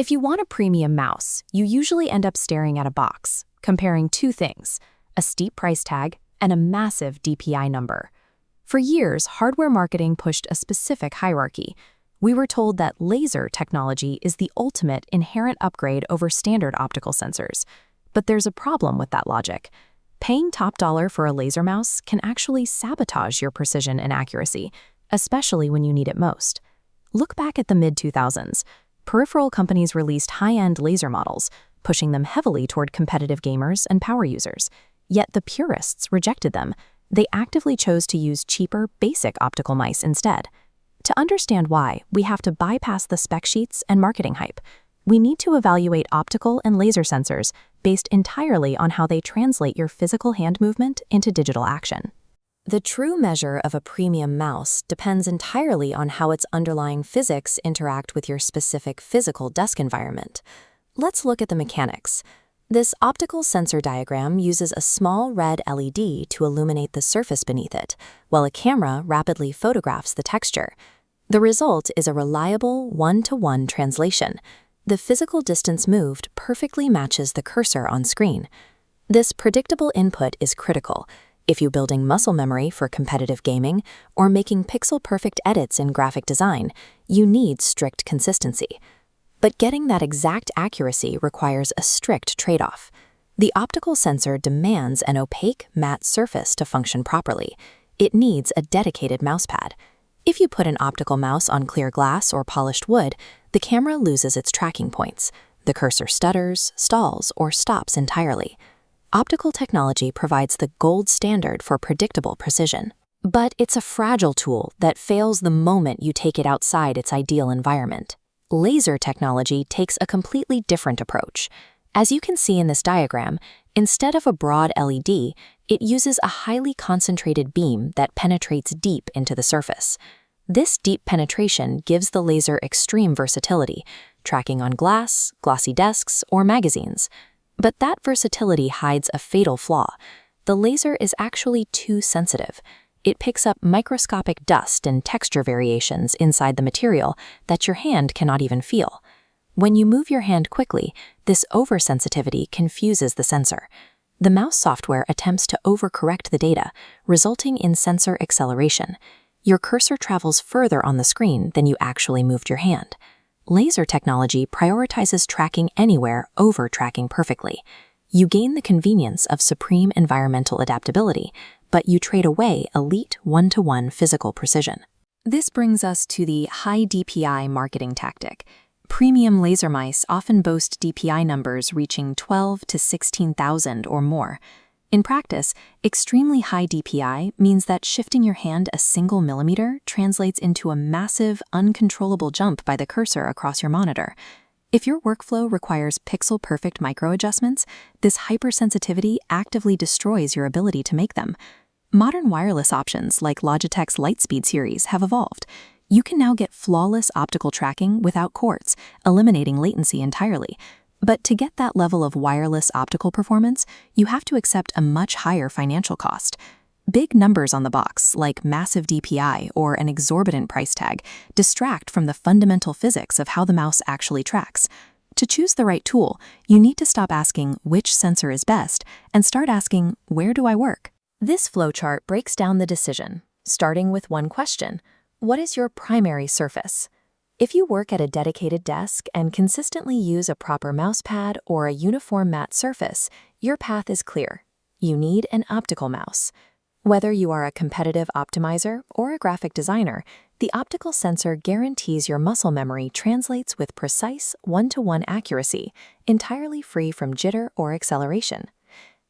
If you want a premium mouse, you usually end up staring at a box, comparing two things: a steep price tag and a massive DPI number. For years, hardware marketing pushed a specific hierarchy. We were told that laser technology is the ultimate inherent upgrade over standard optical sensors. But there's a problem with that logic. Paying top dollar for a laser mouse can actually sabotage your precision and accuracy, especially when you need it most. Look back at the mid-2000s. Peripheral companies released high-end laser models, pushing them heavily toward competitive gamers and power users. Yet the purists rejected them. They actively chose to use cheaper, basic optical mice instead. To understand why, we have to bypass the spec sheets and marketing hype. We need to evaluate optical and laser sensors based entirely on how they translate your physical hand movement into digital action. The true measure of a premium mouse depends entirely on how its underlying physics interact with your specific physical desk environment. Let's look at the mechanics. This optical sensor diagram uses a small red LED to illuminate the surface beneath it, while a camera rapidly photographs the texture. The result is a reliable one-to-one translation. The physical distance moved perfectly matches the cursor on screen. This predictable input is critical if you're building muscle memory for competitive gaming or making pixel-perfect edits in graphic design. You need strict consistency. But getting that exact accuracy requires a strict trade-off. The optical sensor demands an opaque, matte surface to function properly. It needs a dedicated mousepad. If you put an optical mouse on clear glass or polished wood, the camera loses its tracking points. The cursor stutters, stalls, or stops entirely. Optical technology provides the gold standard for predictable precision. But it's a fragile tool that fails the moment you take it outside its ideal environment. Laser technology takes a completely different approach. As you can see in this diagram, instead of a broad LED, it uses a highly concentrated beam that penetrates deep into the surface. This deep penetration gives the laser extreme versatility, tracking on glass, glossy desks, or magazines. But that versatility hides a fatal flaw. The laser is actually too sensitive. It picks up microscopic dust and texture variations inside the material that your hand cannot even feel. When you move your hand quickly, this oversensitivity confuses the sensor. The mouse software attempts to overcorrect the data, resulting in sensor acceleration. Your cursor travels further on the screen than you actually moved your hand. Laser technology prioritizes tracking anywhere over tracking perfectly. You gain the convenience of supreme environmental adaptability, but you trade away elite one-to-one physical precision. This brings us to the high DPI marketing tactic. Premium laser mice often boast DPI numbers reaching 12 to 16,000 or more. In practice, extremely high DPI means that shifting your hand a single millimeter translates into a massive, uncontrollable jump by the cursor across your monitor. If your workflow requires pixel-perfect micro-adjustments, this hypersensitivity actively destroys your ability to make them. Modern wireless options like Logitech's Lightspeed series have evolved. You can now get flawless optical tracking without cords, eliminating latency entirely. But to get that level of wireless optical performance, you have to accept a much higher financial cost. Big numbers on the box, like massive DPI or an exorbitant price tag, distract from the fundamental physics of how the mouse actually tracks. To choose the right tool, you need to stop asking which sensor is best and start asking, where do I work? This flowchart breaks down the decision, starting with one question: what is your primary surface? If you work at a dedicated desk and consistently use a proper mousepad or a uniform matte surface, your path is clear. You need an optical mouse. Whether you are a competitive optimizer or a graphic designer, the optical sensor guarantees your muscle memory translates with precise one-to-one accuracy, entirely free from jitter or acceleration.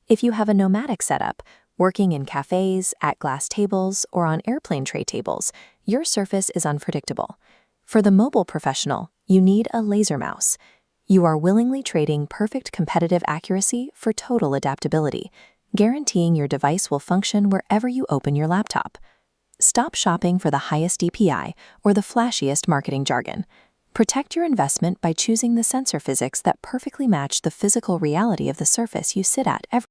If you have a nomadic setup, working in cafes, at glass tables, or on airplane tray tables, your surface is unpredictable. For the mobile professional, you need a laser mouse. You are willingly trading perfect competitive accuracy for total adaptability, guaranteeing your device will function wherever you open your laptop. Stop shopping for the highest DPI or the flashiest marketing jargon. Protect your investment by choosing the sensor physics that perfectly match the physical reality of the surface you sit at every